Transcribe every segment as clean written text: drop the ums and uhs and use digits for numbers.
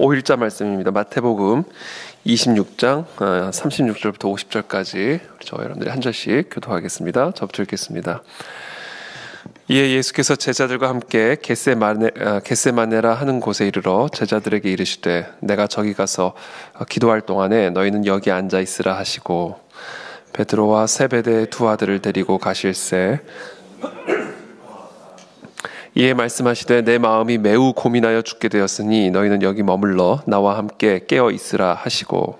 5일자 말씀입니다. 마태복음 26장 36절부터 50절까지 저와 여러분들이 한 절씩 교독하겠습니다. 저부터 읽겠습니다. 이에 예수께서 제자들과 함께 겟세마네라 하는 곳에 이르러 제자들에게 이르시되 내가 저기 가서 기도할 동안에 너희는 여기 앉아 있으라 하시고 베드로와 세베대의 두 아들을 데리고 가실새 이에 말씀하시되 내 마음이 매우 고민하여 죽게 되었으니 너희는 여기 머물러 나와 함께 깨어 있으라 하시고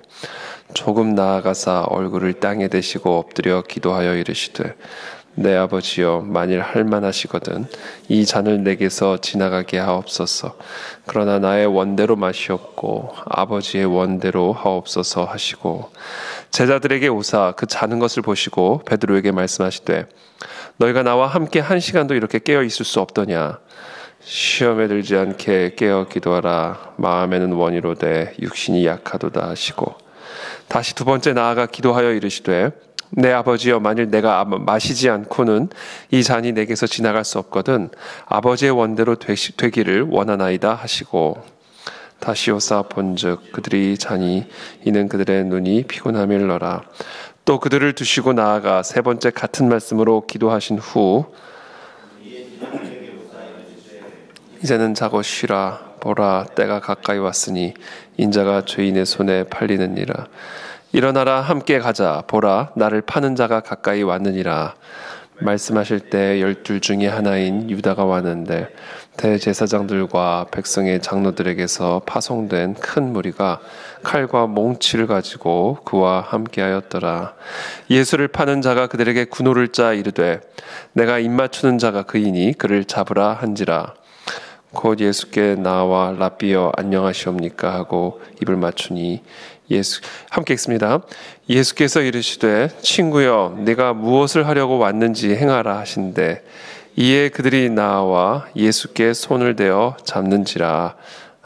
조금 나아가사 얼굴을 땅에 대시고 엎드려 기도하여 이르시되 내 아버지여 만일 할만하시거든 이 잔을 내게서 지나가게 하옵소서. 그러나 나의 원대로 마시옵고 아버지의 원대로 하옵소서 하시고 제자들에게 오사 그 자는 것을 보시고 베드로에게 말씀하시되 너희가 나와 함께 1시간도 이렇게 깨어 있을 수 없더냐. 시험에 들지 않게 깨어 기도하라. 마음에는 원이로되 육신이 약하도다 하시고 다시 두 번째 나아가 기도하여 이르시되 내 아버지여 만일 내가 마시지 않고는 이 잔이 내게서 지나갈 수 없거든 아버지의 원대로 되기를 원하나이다 하시고 다시 오사 본즉 그들이 자니 이는 그들의 눈이 피곤함일러라. 또 그들을 두시고 나아가 세 번째 같은 말씀으로 기도하신 후 이제는 자고 쉬라. 보라 때가 가까이 왔으니 인자가 죄인의 손에 팔리느니라. 일어나라 함께 가자. 보라 나를 파는 자가 가까이 왔느니라. 말씀하실 때 12 중에 하나인 유다가 왔는데 대제사장들과 백성의 장로들에게서 파송된 큰 무리가 칼과 몽치를 가지고 그와 함께하였더라. 예수를 파는 자가 그들에게 군호를 짜 이르되 내가 입맞추는 자가 그이니 그를 잡으라 한지라. 곧 예수께 나와 랍비여 안녕하시옵니까 하고 입을 맞추니 예수 함께 읽습니다. 예수께서 이르시되 친구여 네가 무엇을 하려고 왔는지 행하라 하신대 이에 그들이 나와 예수께 손을 대어 잡는지라.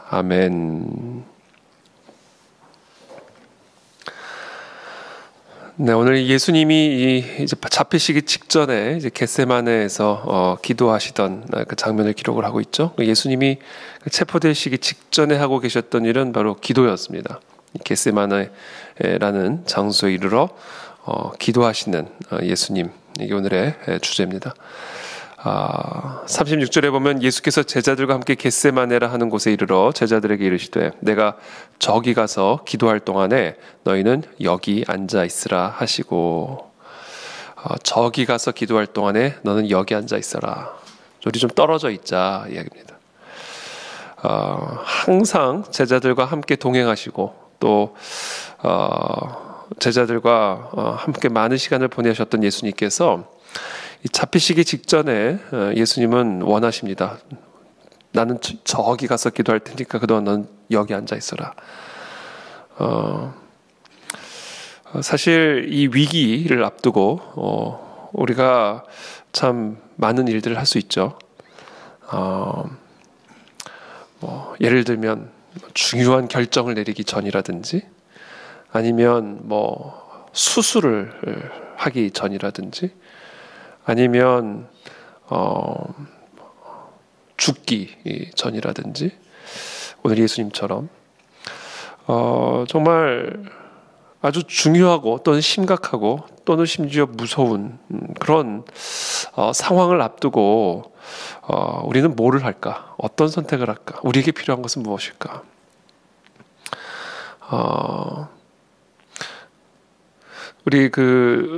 아멘. 네, 오늘 예수님이 이제 잡히시기 직전에 이제 겟세마네에서 기도하시던 그 장면을 기록을 하고 있죠. 예수님이 체포되시기 직전에 하고 계셨던 일은 바로 기도였습니다. 겟세마네라는 장소에 이르러 기도하시는 예수님, 이게 오늘의 주제입니다. 36절에 보면 예수께서 제자들과 함께 겟세마네라 하는 곳에 이르러 제자들에게 이르시되 내가 저기 가서 기도할 동안에 너희는 여기 앉아 있으라 하시고 저기 가서 기도할 동안에 너는 여기 앉아 있어라. 우리 좀 떨어져 있자 이야기입니다. 항상 제자들과 함께 동행하시고 또 제자들과 함께 많은 시간을 보내셨던 예수님께서 잡히시기 직전에 예수님은 원하십니다. 나는 저기 가서 기도할 테니까 그동안 넌 여기 앉아 있어라. 사실 이 위기를 앞두고 우리가 참 많은 일들을 할 수 있죠. 예를 들면 중요한 결정을 내리기 전이라든지 아니면 수술을 하기 전이라든지 아니면 죽기 전이라든지 오늘 예수님처럼 정말 아주 중요하고 또는 심각하고 또는 심지어 무서운 그런 상황을 앞두고 우리는 뭐를 할까? 어떤 선택을 할까? 우리에게 필요한 것은 무엇일까? 우리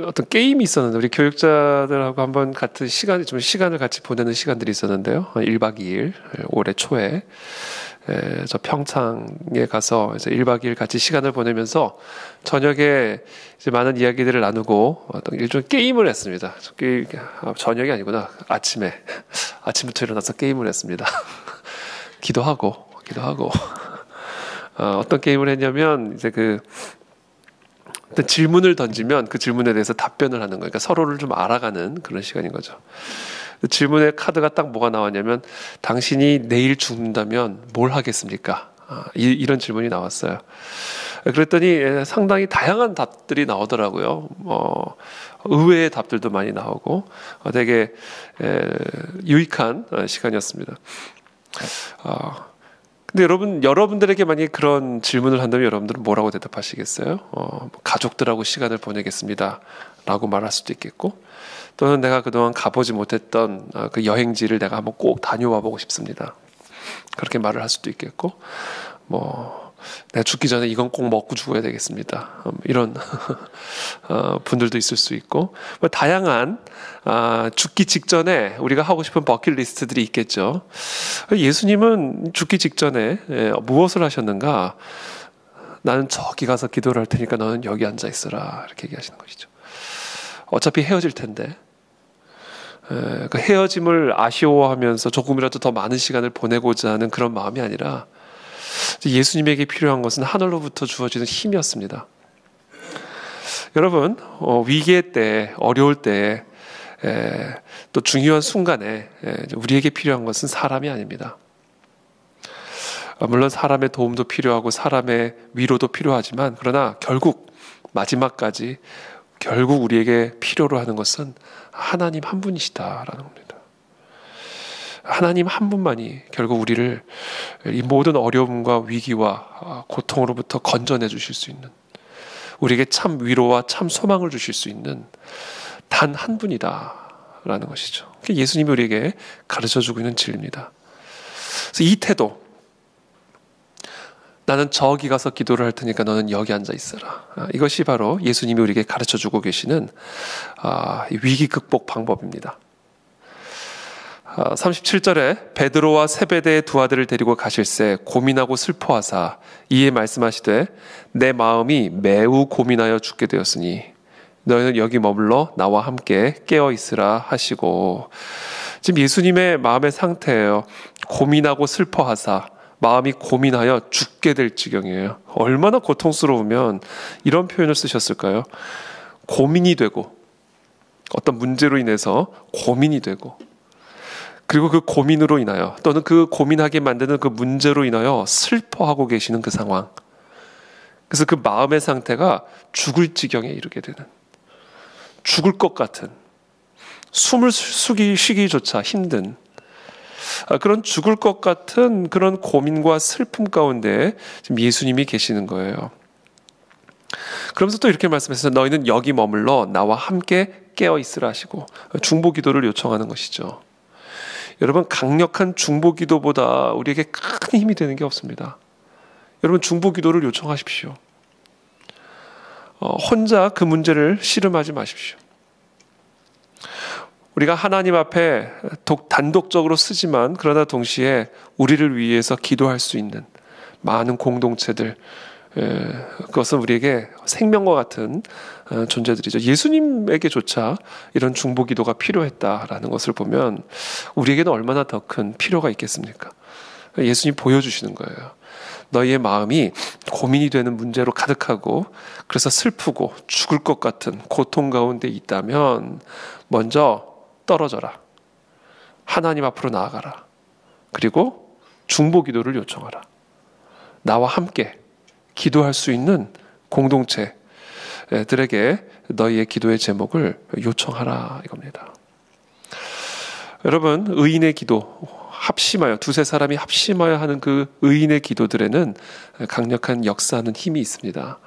어떤 게임이 있었는데 우리 교육자들하고 한번 같은 시간을 같이 보내는 시간들이 있었는데요. 1박 2일 올해 초에 저 평창에 가서 이제 1박 2일 같이 시간을 보내면서 저녁에 이제 많은 이야기들을 나누고 어떤 일종의 게임을 했습니다. 저녁이 아니구나. 아침부터 일어나서 게임을 했습니다. 기도하고 어떤 게임을 했냐면 이제 질문을 던지면 그 질문에 대해서 답변을 하는 거예요. 그러니까 서로를 좀 알아가는 그런 시간인 거죠. 질문의 카드가 딱 뭐가 나왔냐면 당신이 내일 죽는다면 뭘 하겠습니까? 이런 질문이 나왔어요. 그랬더니 상당히 다양한 답들이 나오더라고요. 의외의 답들도 많이 나오고 되게 유익한 시간이었습니다. 근데 여러분들에게 만약에 그런 질문을 한다면 여러분들은 뭐라고 대답하시겠어요? 가족들하고 시간을 보내겠습니다 라고 말할 수도 있겠고, 또는 내가 그동안 가보지 못했던 그 여행지를 내가 한번 꼭 다녀와 보고 싶습니다, 그렇게 말을 할 수도 있겠고, 내가 죽기 전에 이건 꼭 먹고 죽어야 되겠습니다, 이런 분들도 있을 수 있고, 다양한 죽기 직전에 우리가 하고 싶은 버킷리스트들이 있겠죠. 예수님은 죽기 직전에 무엇을 하셨는가? 나는 저기 가서 기도를 할 테니까 너는 여기 앉아 있으라, 이렇게 얘기하시는 것이죠. 어차피 헤어질 텐데 그 헤어짐을 아쉬워하면서 조금이라도 더 많은 시간을 보내고자 하는 그런 마음이 아니라, 예수님에게 필요한 것은 하늘로부터 주어지는 힘이었습니다. 여러분, 위기의 때, 어려울 때, 또 중요한 순간에 우리에게 필요한 것은 사람이 아닙니다. 물론 사람의 도움도 필요하고 사람의 위로도 필요하지만, 그러나 결국 마지막까지 결국 우리에게 필요로 하는 것은 하나님 한 분이시다라는 겁니다. 하나님 한 분만이 결국 우리를 이 모든 어려움과 위기와 고통으로부터 건져내 주실 수 있는, 우리에게 참 위로와 참 소망을 주실 수 있는 단 한 분이다라는 것이죠. 예수님이 우리에게 가르쳐주고 있는 진리입니다. 그래서 이 태도, 나는 저기 가서 기도를 할 테니까 너는 여기 앉아 있어라, 이것이 바로 예수님이 우리에게 가르쳐주고 계시는 위기 극복 방법입니다. 37절에 베드로와 세베대의 두 아들을 데리고 가실새 고민하고 슬퍼하사 이에 말씀하시되 내 마음이 매우 고민하여 죽게 되었으니 너희는 여기 머물러 나와 함께 깨어 있으라 하시고, 지금 예수님의 마음의 상태예요. 고민하고 슬퍼하사, 마음이 고민하여 죽게 될 지경이에요. 얼마나 고통스러우면 이런 표현을 쓰셨을까요? 고민이 되고, 어떤 문제로 인해서 고민이 되고, 그리고 그 고민으로 인하여, 또는 그 고민하게 만드는 그 문제로 인하여 슬퍼하고 계시는 그 상황. 그래서 그 마음의 상태가 죽을 지경에 이르게 되는, 죽을 것 같은, 숨을 쉬기조차 힘든 그런 죽을 것 같은 그런 고민과 슬픔 가운데 지금 예수님이 계시는 거예요. 그러면서 또 이렇게 말씀하셨어요. 너희는 여기 머물러 나와 함께 깨어 있으라 하시고, 중보 기도를 요청하는 것이죠. 여러분, 강력한 중보 기도보다 우리에게 큰 힘이 되는 게 없습니다. 여러분, 중보 기도를 요청하십시오. 혼자 그 문제를 씨름하지 마십시오. 우리가 하나님 앞에 단독적으로 쓰지만, 그러나 동시에 우리를 위해서 기도할 수 있는 많은 공동체들, 그것은 우리에게 생명과 같은 존재들이죠. 예수님에게조차 이런 중보기도가 필요했다라는 것을 보면 우리에게는 얼마나 더 큰 필요가 있겠습니까? 예수님 보여주시는 거예요. 너희의 마음이 고민이 되는 문제로 가득하고, 그래서 슬프고 죽을 것 같은 고통 가운데 있다면 먼저 떨어져라. 하나님 앞으로 나아가라. 그리고 중보기도를 요청하라. 나와 함께 기도할 수 있는 공동체들에게 너희의 기도의 제목을 요청하라, 이겁니다. 여러분, 의인의 기도, 합심하여 두세 사람이 합심하여 하는 그 의인의 기도들에는 강력한 역사하는 힘이 있습니다.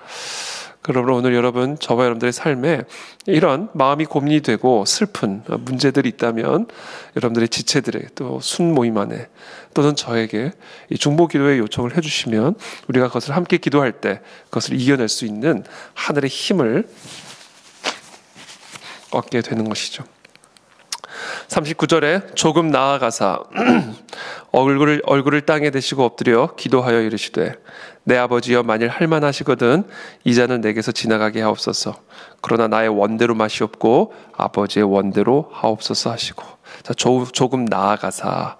그러므로 오늘 여러분, 저와 여러분들의 삶에 이런 마음이 고민이 되고 슬픈 문제들이 있다면 여러분들의 지체들에게, 또 순모임 안에, 또는 저에게 이 중보기도의 요청을 해주시면 우리가 그것을 함께 기도할 때 그것을 이겨낼 수 있는 하늘의 힘을 얻게 되는 것이죠. 39절에 조금 나아가사 얼굴을 땅에 대시고 엎드려 기도하여 이르시되 내 아버지여, 만일 할만하시거든 이 잔은 내게서 지나가게 하옵소서. 그러나 나의 원대로 마시옵고 아버지의 원대로 하옵소서 하시고. 자, 조금 나아가사,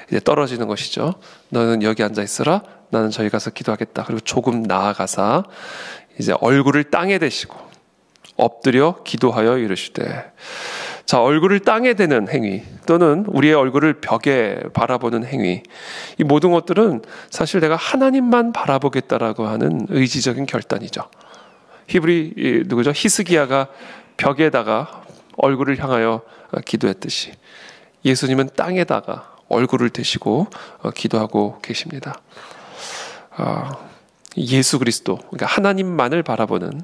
이제 떨어지는 것이죠. 너는 여기 앉아 있으라, 나는 저기 가서 기도하겠다. 그리고 조금 나아가사 이제 얼굴을 땅에 대시고 엎드려 기도하여 이르시되. 자, 얼굴을 땅에 대는 행위, 또는 우리의 얼굴을 벽에 바라보는 행위, 이 모든 것들은 사실 내가 하나님만 바라보겠다라고 하는 의지적인 결단이죠. 히브리 누구죠? 히스기야가 벽에다가 얼굴을 향하여 기도했듯이 예수님은 땅에다가 얼굴을 대시고 기도하고 계십니다. 예수 그리스도, 그러니까 하나님만을 바라보는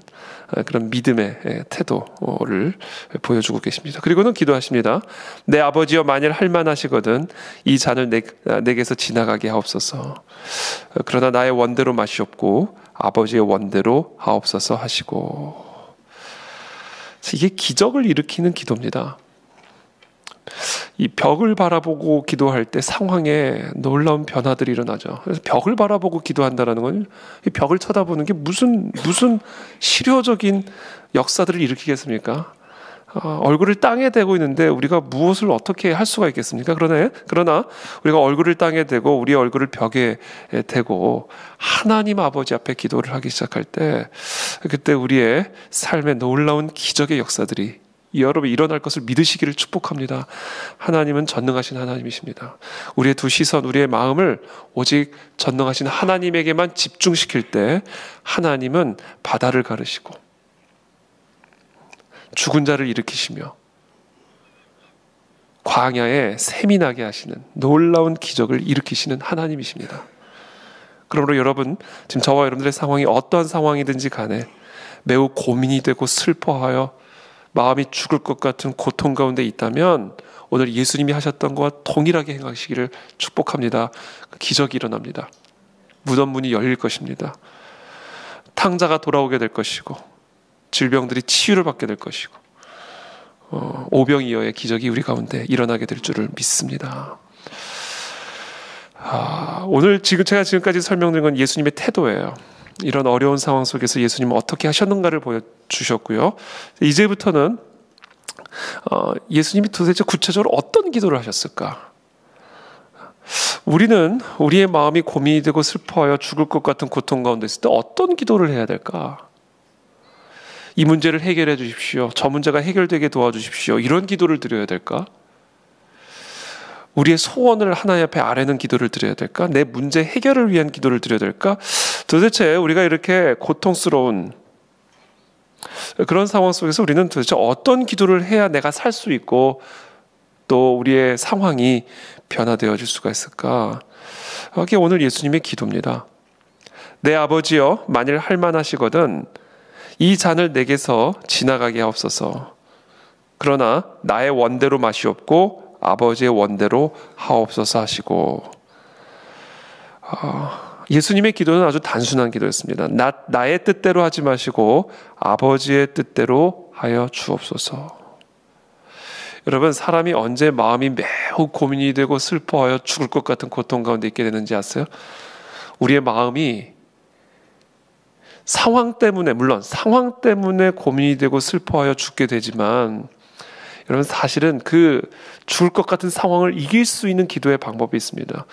그런 믿음의 태도를 보여주고 계십니다. 그리고는 기도하십니다. 내 아버지여, 만일 할만하시거든 이 잔을 내게서 지나가게 하옵소서. 그러나 나의 원대로 마시옵고 아버지의 원대로 하옵소서 하시고. 이게 기적을 일으키는 기도입니다. 이 벽을 바라보고 기도할 때 상황에 놀라운 변화들이 일어나죠. 그래서 벽을 바라보고 기도한다는 건 이 벽을 쳐다보는 게 무슨 실효적인 역사들을 일으키겠습니까? 얼굴을 땅에 대고 있는데 우리가 무엇을 어떻게 할 수가 있겠습니까? 그러나 우리가 얼굴을 땅에 대고 우리 얼굴을 벽에 대고 하나님 아버지 앞에 기도를 하기 시작할 때, 그때 우리의 삶에 놀라운 기적의 역사들이 여러분 일어날 것을 믿으시기를 축복합니다. 하나님은 전능하신 하나님이십니다. 우리의 두 시선, 우리의 마음을 오직 전능하신 하나님에게만 집중시킬 때 하나님은 바다를 가르시고 죽은 자를 일으키시며 광야에 샘이 나게 하시는 놀라운 기적을 일으키시는 하나님이십니다. 그러므로 여러분, 지금 저와 여러분들의 상황이 어떠한 상황이든지 간에 매우 고민이 되고 슬퍼하여 마음이 죽을 것 같은 고통 가운데 있다면 오늘 예수님이 하셨던 것과 동일하게 행하시기를 축복합니다. 기적이 일어납니다. 무덤 문이 열릴 것입니다. 탕자가 돌아오게 될 것이고 질병들이 치유를 받게 될 것이고 오병이어의 기적이 우리 가운데 일어나게 될 줄을 믿습니다. 오늘 제가 지금까지 설명드린 건 예수님의 태도예요. 이런 어려운 상황 속에서 예수님은 어떻게 하셨는가를 보여주셨고요. 이제부터는 예수님이 도대체 구체적으로 어떤 기도를 하셨을까? 우리는 우리의 마음이 고민이 되고 슬퍼하여 죽을 것 같은 고통 가운데 있을 때 어떤 기도를 해야 될까? 이 문제를 해결해 주십시오. 저 문제가 해결되게 도와주십시오. 이런 기도를 드려야 될까? 우리의 소원을 하나님 앞에 아뢰는 기도를 드려야 될까? 내 문제 해결을 위한 기도를 드려야 될까? 도대체 우리가 이렇게 고통스러운 그런 상황 속에서 우리는 도대체 어떤 기도를 해야 내가 살 수 있고 또 우리의 상황이 변화되어질 수가 있을까? 이게 오늘 예수님의 기도입니다. 내 아버지여, 만일 할만하시거든 이 잔을 내게서 지나가게 하옵소서. 그러나 나의 원대로 마시옵고 아버지의 원대로 하옵소서 하시고. 예수님의 기도는 아주 단순한 기도였습니다. 나의 뜻대로 하지 마시고 아버지의 뜻대로 하여 주옵소서. 여러분, 사람이 언제 마음이 매우 고민이 되고 슬퍼하여 죽을 것 같은 고통 가운데 있게 되는지 아세요? 우리의 마음이 물론 상황 때문에 고민이 되고 슬퍼하여 죽게 되지만 여러분, 사실은 그 죽을 것 같은 상황을 이길 수 있는 기도의 방법이 있습니다.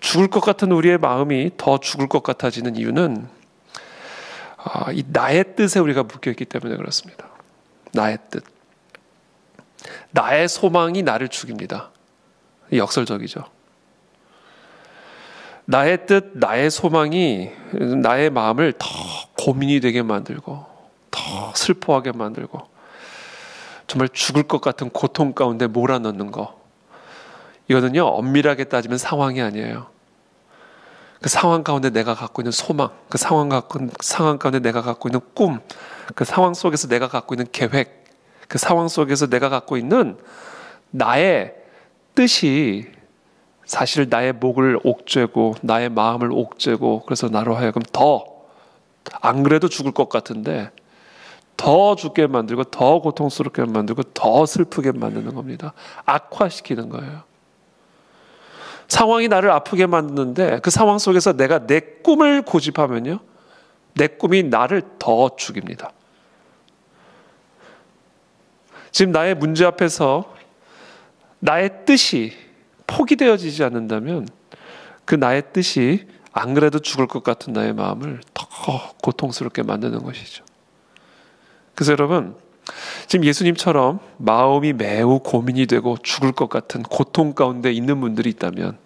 죽을 것 같은 우리의 마음이 더 죽을 것 같아지는 이유는 이 나의 뜻에 우리가 묶여있기 때문에 그렇습니다. 나의 뜻. 나의 소망이 나를 죽입니다. 역설적이죠. 나의 뜻, 나의 소망이 나의 마음을 더 고민이 되게 만들고 더 슬퍼하게 만들고 정말 죽을 것 같은 고통 가운데 몰아넣는 거. 이거는요, 엄밀하게 따지면 상황이 아니에요. 그 상황 가운데 내가 갖고 있는 소망, 그 상황 가운데 내가 갖고 있는 꿈, 그 상황 속에서 내가 갖고 있는 계획, 그 상황 속에서 내가 갖고 있는 나의 뜻이 사실 나의 목을 옥죄고 나의 마음을 옥죄고 그래서 나로 하여금 안 그래도 죽을 것 같은데 더 죽게 만들고 더 고통스럽게 만들고 더 슬프게 만드는 겁니다. 악화시키는 거예요. 상황이 나를 아프게 만드는데 그 상황 속에서 내가 내 꿈을 고집하면요, 내 꿈이 나를 더 죽입니다. 지금 나의 문제 앞에서 나의 뜻이 포기되어지지 않는다면 그 나의 뜻이 안 그래도 죽을 것 같은 나의 마음을 더 고통스럽게 만드는 것이죠. 그래서 여러분, 지금 예수님처럼 마음이 매우 고민이 되고 죽을 것 같은 고통 가운데 있는 분들이 있다면,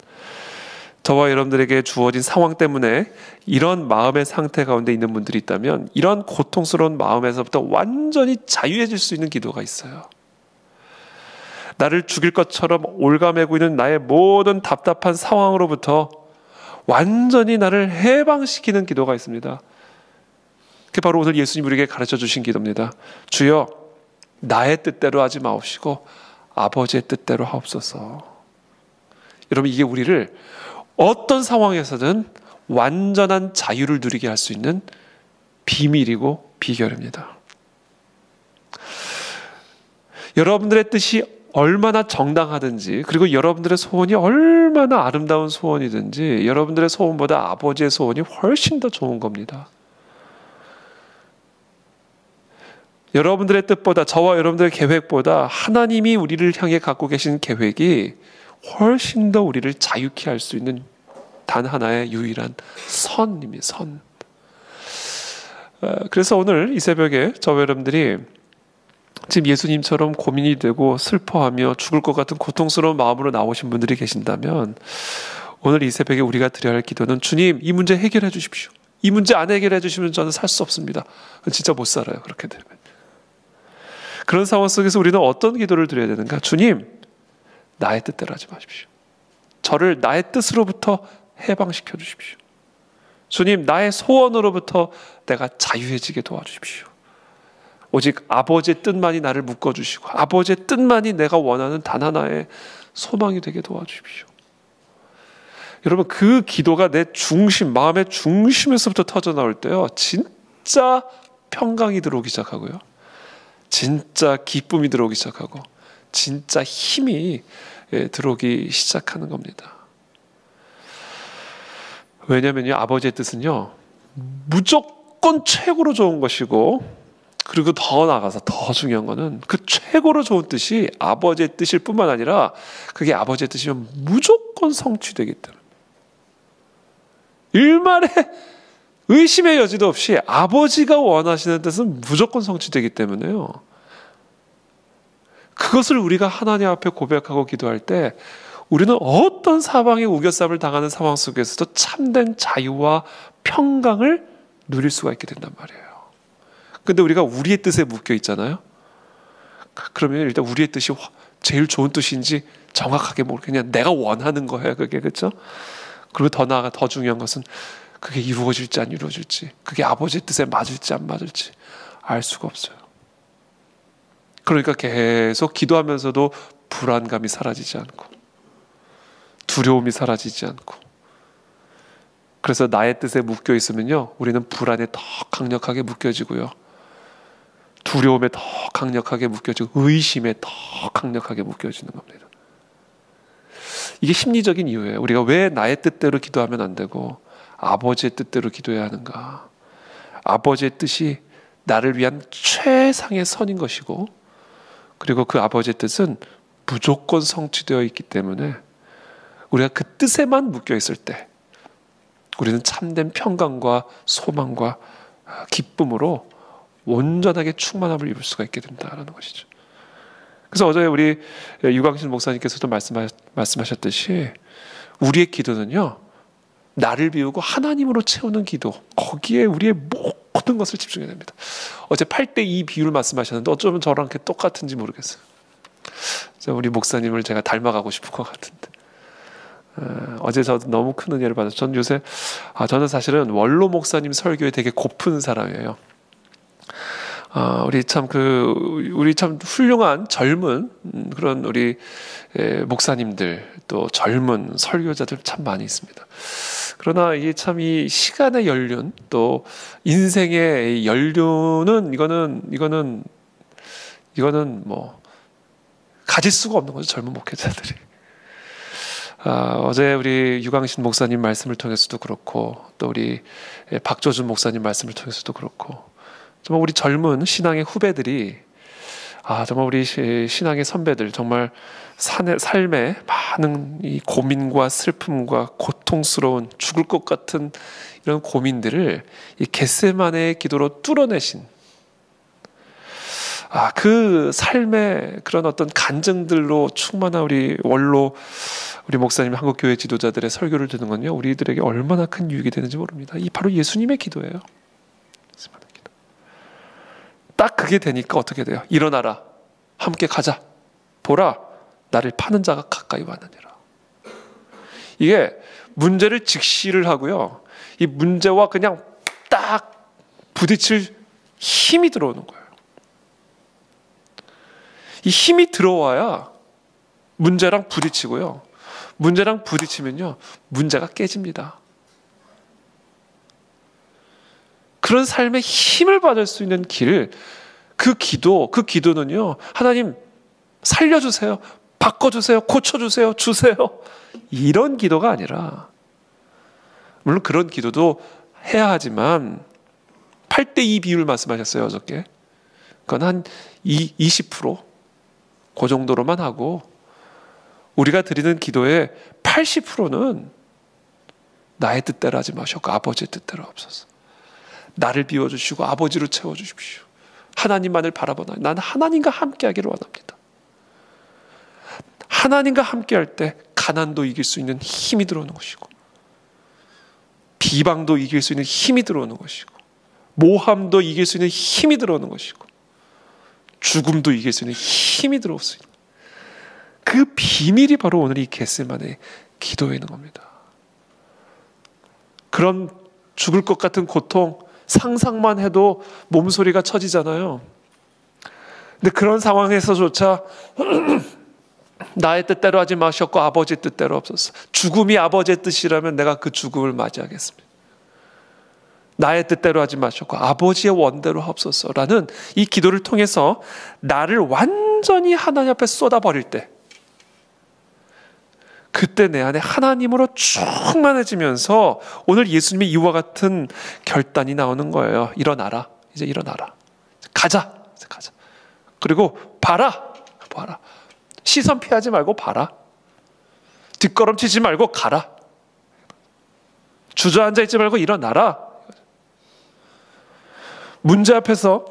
저와 여러분들에게 주어진 상황 때문에 이런 마음의 상태 가운데 있는 분들이 있다면 이런 고통스러운 마음에서부터 완전히 자유해질 수 있는 기도가 있어요. 나를 죽일 것처럼 올가매고 있는 나의 모든 답답한 상황으로부터 완전히 나를 해방시키는 기도가 있습니다. 그게 바로 오늘 예수님 우리에게 가르쳐 주신 기도입니다. 주여, 나의 뜻대로 하지 마옵시고 아버지의 뜻대로 하옵소서. 여러분, 이게 우리를 어떤 상황에서든 완전한 자유를 누리게 할 수 있는 비밀이고 비결입니다. 여러분들의 뜻이 얼마나 정당하든지, 그리고 여러분들의 소원이 얼마나 아름다운 소원이든지, 여러분들의 소원보다 아버지의 소원이 훨씬 더 좋은 겁니다. 여러분들의 뜻보다, 저와 여러분들의 계획보다 하나님이 우리를 향해 갖고 계신 계획이 훨씬 더 우리를 자유케 할 수 있는 단 하나의 유일한 선입니다. 선. 그래서 오늘 이 새벽에 저와 여러분들이 지금 예수님처럼 고민이 되고 슬퍼하며 죽을 것 같은 고통스러운 마음으로 나오신 분들이 계신다면, 오늘 이 새벽에 우리가 드려야 할 기도는, 주님, 이 문제 해결해 주십시오. 이 문제 안 해결해 주시면 저는 살 수 없습니다. 진짜 못 살아요, 그렇게 되면. 그런 상황 속에서 우리는 어떤 기도를 드려야 되는가? 주님, 나의 뜻대로 하지 마십시오. 저를 나의 뜻으로부터 해방시켜 주십시오. 주님, 나의 소원으로부터 내가 자유해지게 도와주십시오. 오직 아버지의 뜻만이 나를 묶어주시고 아버지의 뜻만이 내가 원하는 단 하나의 소망이 되게 도와주십시오. 여러분, 그 기도가 내 중심, 마음의 중심에서부터 터져나올 때요, 진짜 평강이 들어오기 시작하고요, 진짜 기쁨이 들어오기 시작하고, 진짜 힘이 들어오기 시작하는 겁니다. 왜냐면요, 아버지의 뜻은요, 무조건 최고로 좋은 것이고, 그리고 더 나아가서 더 중요한 거는 그 최고로 좋은 뜻이 아버지의 뜻일 뿐만 아니라 그게 아버지의 뜻이면 무조건 성취되기 때문에, 일말의 의심의 여지도 없이 아버지가 원하시는 뜻은 무조건 성취되기 때문에요, 그것을 우리가 하나님 앞에 고백하고 기도할 때 우리는 어떤 사방의 우겨쌈을 당하는 상황 속에서도 참된 자유와 평강을 누릴 수가 있게 된단 말이에요. 근데 우리가 우리의 뜻에 묶여 있잖아요. 그러면 일단 우리의 뜻이 제일 좋은 뜻인지 정확하게 모르고 그냥 내가 원하는 거예요, 그게. 그렇죠? 그리고 더 나아가 더 중요한 것은 그게 이루어질지 안 이루어질지, 그게 아버지의 뜻에 맞을지 안 맞을지 알 수가 없어요. 그러니까 계속 기도하면서도 불안감이 사라지지 않고, 두려움이 사라지지 않고, 그래서 나의 뜻에 묶여 있으면요, 우리는 불안에 더 강력하게 묶여지고요, 두려움에 더 강력하게 묶여지고, 의심에 더 강력하게 묶여지는 겁니다. 이게 심리적인 이유예요. 우리가 왜 나의 뜻대로 기도하면 안 되고 아버지의 뜻대로 기도해야 하는가? 아버지의 뜻이 나를 위한 최상의 선인 것이고, 그리고 그 아버지의 뜻은 무조건 성취되어 있기 때문에 우리가 그 뜻에만 묶여 있을 때 우리는 참된 평강과 소망과 기쁨으로 온전하게 충만함을 입을 수가 있게 된다는 것이죠. 그래서 어제 우리 유광신 목사님께서도 말씀하셨듯이 우리의 기도는요, 나를 비우고 하나님으로 채우는 기도, 거기에 우리의 모든 것을 집중해야 됩니다. 어제 8대2 비율 말씀하셨는데 어쩌면 저랑 이렇게 똑같은지 모르겠어요. 우리 목사님을 제가 닮아가고 싶은 것 같은데, 어제 저도 너무 큰 은혜를 받았어요. 전 요새 저는 사실은 원로 목사님 설교에 되게 고픈 사람이에요. 우리 참 훌륭한 젊은 그런 우리 목사님들, 또 젊은 설교자들 참 많이 있습니다. 그러나 이게 참 이 시간의 연륜, 또 인생의 연륜은 이거는 뭐 가질 수가 없는 거죠, 젊은 목회자들이. 어제 우리 유광신 목사님 말씀을 통해서도 그렇고, 또 우리 박조준 목사님 말씀을 통해서도 그렇고, 정말 우리 젊은 신앙의 후배들이, 정말 우리 신앙의 선배들, 정말 삶에 많은 이 고민과 슬픔과 고통스러운 죽을 것 같은 이런 고민들을 이 겟세마네의 기도로 뚫어내신, 그 삶의 그런 어떤 간증들로 충만한 우리 목사님, 한국교회 지도자들의 설교를 듣는 건요, 우리들에게 얼마나 큰 유익이 되는지 모릅니다. 이 바로 예수님의 기도예요. 딱 그게 되니까 어떻게 돼요? 일어나라, 함께 가자, 보라, 나를 파는 자가 가까이 왔느니라. 이게 문제를 직시를 하고요, 이 문제와 그냥 딱 부딪힐 힘이 들어오는 거예요. 이 힘이 들어와야 문제랑 부딪히고요, 문제랑 부딪히면요 문제가 깨집니다. 그런 삶의 힘을 받을 수 있는 길, 그 기도는요, 하나님 살려주세요, 바꿔주세요, 고쳐주세요, 주세요, 이런 기도가 아니라, 물론 그런 기도도 해야 하지만 8대2 비율 말씀하셨어요 어저께. 그건 한 20%, 그 정도로만 하고, 우리가 드리는 기도의 80%는 나의 뜻대로 하지 마시고 아버지의 뜻대로 하옵소서. 나를 비워주시고 아버지로 채워주십시오. 하나님만을 바라보나. 나는 하나님과 함께하기를 원합니다. 하나님과 함께할 때 가난도 이길 수 있는 힘이 들어오는 것이고, 비방도 이길 수 있는 힘이 들어오는 것이고, 모함도 이길 수 있는 힘이 들어오는 것이고, 죽음도 이길 수 있는 힘이 들어올 수 있는, 그 비밀이 바로 오늘 이 겟세마네 기도에 있는 겁니다. 그런 죽을 것 같은 고통, 상상만 해도 몸소리가 쳐지잖아요. 근데 그런 상황에서조차 나의 뜻대로 하지 마셨고 아버지의 뜻대로 없었어. 죽음이 아버지의 뜻이라면 내가 그 죽음을 맞이하겠습니다. 나의 뜻대로 하지 마셨고 아버지의 원대로 하옵소서라는 이 기도를 통해서 나를 완전히 하나님 앞에 쏟아버릴 때, 그때 내 안에 하나님으로 충만해지면서 오늘 예수님의 이와 같은 결단이 나오는 거예요. 일어나라. 이제 일어나라. 가자. 그리고 봐라. 시선 피하지 말고 봐라. 뒷걸음치지 말고 가라. 주저앉아 있지 말고 일어나라. 문제 앞에서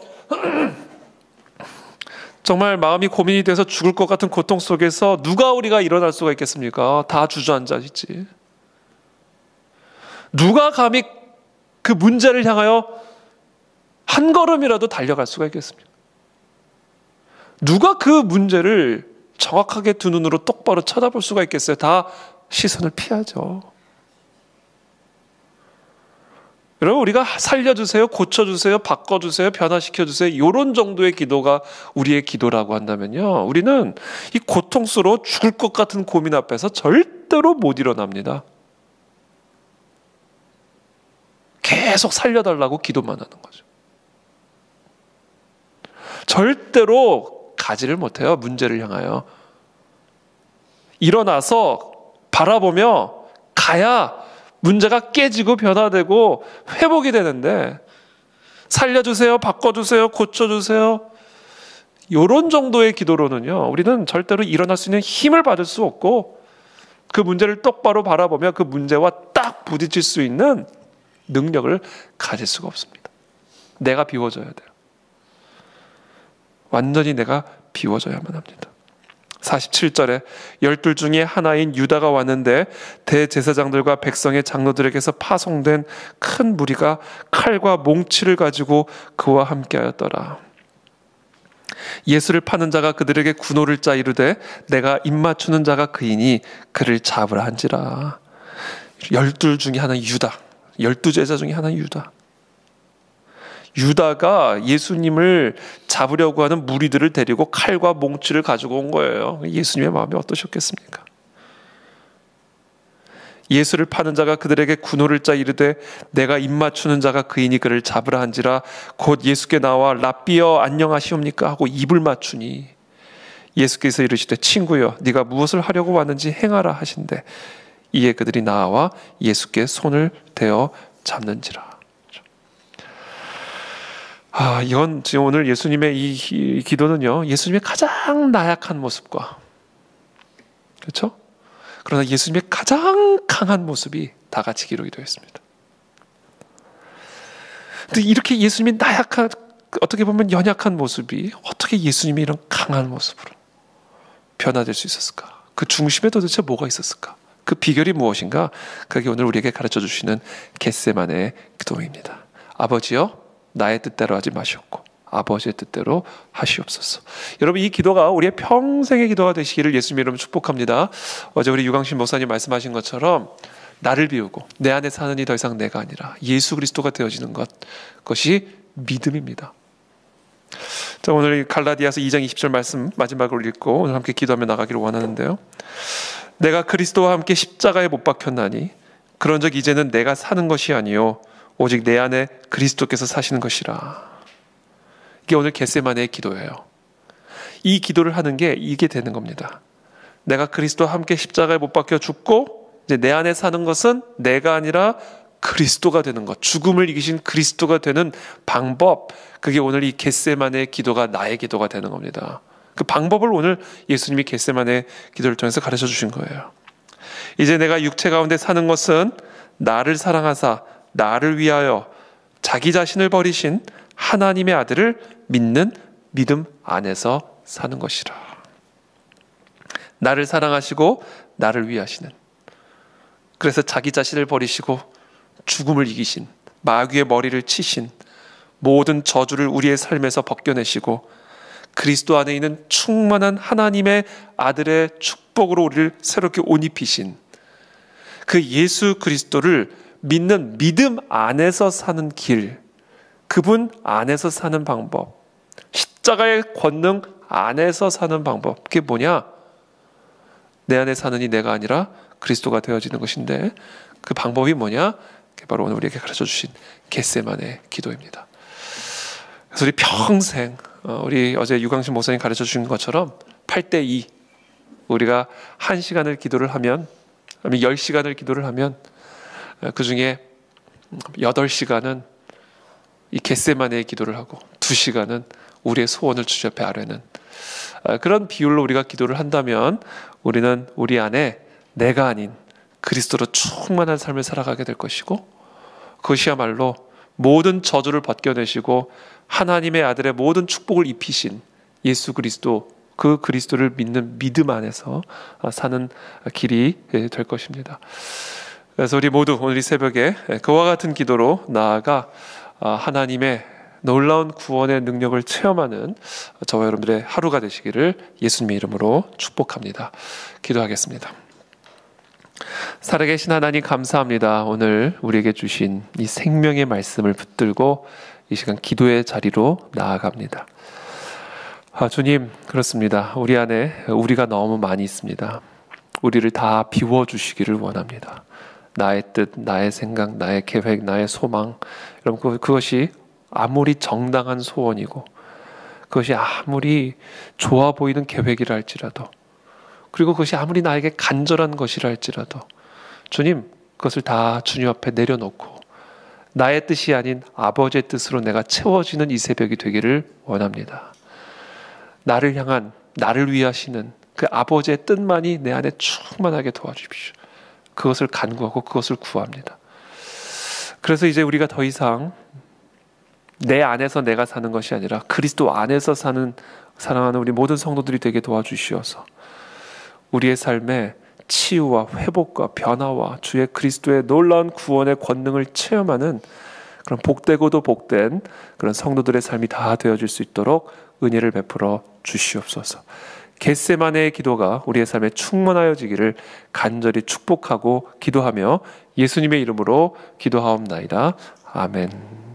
정말 마음이 고민이 돼서 죽을 것 같은 고통 속에서 누가 우리가 일어날 수가 있겠습니까? 다 주저앉아 있지. 누가 감히 그 문제를 향하여 한 걸음이라도 달려갈 수가 있겠습니까? 누가 그 문제를 정확하게 두 눈으로 똑바로 쳐다볼 수가 있겠어요? 다 시선을 피하죠. 여러분, 우리가 살려주세요, 고쳐주세요, 바꿔주세요, 변화시켜주세요, 이런 정도의 기도가 우리의 기도라고 한다면요, 우리는 이 고통스러워 죽을 것 같은 고민 앞에서 절대로 못 일어납니다. 계속 살려달라고 기도만 하는 거죠. 절대로 가지를 못해요, 문제를 향하여. 일어나서 바라보며 가야 문제가 깨지고 변화되고 회복이 되는데, 살려주세요, 바꿔주세요, 고쳐주세요, 이런 정도의 기도로는요, 우리는 절대로 일어날 수 있는 힘을 받을 수 없고, 그 문제를 똑바로 바라보며 그 문제와 딱 부딪힐 수 있는 능력을 가질 수가 없습니다. 내가 비워져야 돼요. 완전히 내가 비워져야만 합니다. 47절에 12 중에 하나인 유다가 왔는데 대제사장들과 백성의 장로들에게서 파송된 큰 무리가 칼과 몽치를 가지고 그와 함께하였더라. 예수를 파는 자가 그들에게 군호를 짜 이르되 내가 입맞추는 자가 그이니 그를 잡으라 한지라. 12 중에 하나인 유다, 12제자 중에 하나인 유다. 유다가 예수님을 잡으려고 하는 무리들을 데리고 칼과 몽치를 가지고 온 거예요. 예수님의 마음이 어떠셨겠습니까? 예수를 파는 자가 그들에게 군호를 짜 이르되 내가 입맞추는 자가 그이니 그를 잡으라 한지라. 곧 예수께 나와 랍비여 안녕하시옵니까 하고 입을 맞추니 예수께서 이르시되 친구여 네가 무엇을 하려고 왔는지 행하라 하신대. 이에 그들이 나와 예수께 손을 대어 잡는지라. 이건 지금 오늘 예수님의 이 기도는요, 예수님의 가장 나약한 모습과, 그렇죠? 그러나 예수님의 가장 강한 모습이 다 같이 기록이 되어 있습니다. 근데 이렇게 예수님이 나약한, 어떻게 보면 연약한 모습이 어떻게 예수님이 이런 강한 모습으로 변화될 수 있었을까? 그 중심에 도대체 뭐가 있었을까? 그 비결이 무엇인가? 그게 오늘 우리에게 가르쳐 주시는 겟세마네 기도입니다. 아버지여 나의 뜻대로 하지 마시옵고 아버지의 뜻대로 하시옵소서. 여러분, 이 기도가 우리의 평생의 기도가 되시기를 예수님 이름으로 축복합니다. 어제 우리 유광신 목사님 말씀하신 것처럼 나를 비우고 내 안에 사는 이 더 이상 내가 아니라 예수 그리스도가 되어지는 것, 그것이 믿음입니다. 자, 오늘 갈라디아서 2장 20절 말씀 마지막으로 읽고 오늘 함께 기도하며 나가기를 원하는데요. 내가 그리스도와 함께 십자가에 못 박혔나니 그런즉 이제는 내가 사는 것이 아니요 오직 내 안에 그리스도께서 사시는 것이라. 이게 오늘 겟세마네의 기도예요. 이 기도를 하는 게 이게 되는 겁니다. 내가 그리스도와 함께 십자가에 못 박혀 죽고 이제 내 안에 사는 것은 내가 아니라 그리스도가 되는 것, 죽음을 이기신 그리스도가 되는 방법, 그게 오늘 이 겟세마네의 기도가 나의 기도가 되는 겁니다. 그 방법을 오늘 예수님이 겟세마네 기도를 통해서 가르쳐 주신 거예요. 이제 내가 육체 가운데 사는 것은 나를 사랑하사 나를 위하여 자기 자신을 버리신 하나님의 아들을 믿는 믿음 안에서 사는 것이라. 나를 사랑하시고 나를 위하시는, 그래서 자기 자신을 버리시고 죽음을 이기신, 마귀의 머리를 치신, 모든 저주를 우리의 삶에서 벗겨내시고 그리스도 안에 있는 충만한 하나님의 아들의 축복으로 우리를 새롭게 옷 입히신 그 예수 그리스도를 믿는 믿음 안에서 사는 길, 그분 안에서 사는 방법, 십자가의 권능 안에서 사는 방법, 그게 뭐냐? 내 안에 사는 이 내가 아니라 그리스도가 되어지는 것인데 그 방법이 뭐냐? 그게 바로 오늘 우리에게 가르쳐 주신 겟세마네 기도입니다. 그래서 우리 평생 우리 어제 유광신 목사님 가르쳐 주신 것처럼 8대2 우리가 1시간을 기도를 하면, 아니면 10시간을 기도를 하면 그 중에 8시간은 이 겟세마네의 기도를 하고 2시간은 우리의 소원을 주님 앞에 아뢰는 그런 비율로 우리가 기도를 한다면 우리는 우리 안에 내가 아닌 그리스도로 충만한 삶을 살아가게 될 것이고, 그것이야말로 모든 저주를 벗겨내시고 하나님의 아들의 모든 축복을 입히신 예수 그리스도, 그 그리스도를 믿는 믿음 안에서 사는 길이 될 것입니다. 그래서 우리 모두 오늘 이 새벽에 그와 같은 기도로 나아가 하나님의 놀라운 구원의 능력을 체험하는 저와 여러분들의 하루가 되시기를 예수님의 이름으로 축복합니다. 기도하겠습니다. 살아계신 하나님 감사합니다. 오늘 우리에게 주신 이 생명의 말씀을 붙들고 이 시간 기도의 자리로 나아갑니다. 주님, 그렇습니다. 우리 안에 우리가 너무 많이 있습니다. 우리를 다 비워주시기를 원합니다. 나의 뜻, 나의 생각, 나의 계획, 나의 소망, 여러분 그것이 아무리 정당한 소원이고 그것이 아무리 좋아 보이는 계획이라 할지라도, 그리고 그것이 아무리 나에게 간절한 것이라 할지라도 주님, 그것을 다 주님 앞에 내려놓고 나의 뜻이 아닌 아버지의 뜻으로 내가 채워지는 이 새벽이 되기를 원합니다. 나를 향한, 나를 위하시는 그 아버지의 뜻만이 내 안에 충만하게 도와주십시오. 그것을 간구하고 그것을 구합니다. 그래서 이제 우리가 더 이상 내 안에서 내가 사는 것이 아니라 그리스도 안에서 사는 사랑하는 우리 모든 성도들이 되게 도와주시어서 우리의 삶에 치유와 회복과 변화와 주의 그리스도의 놀라운 구원의 권능을 체험하는 그런 복되고도 복된 그런 성도들의 삶이 다 되어질 수 있도록 은혜를 베풀어 주시옵소서. 겟세마네의 기도가 우리의 삶에 충만하여지기를 간절히 축복하고 기도하며 예수님의 이름으로 기도하옵나이다. 아멘.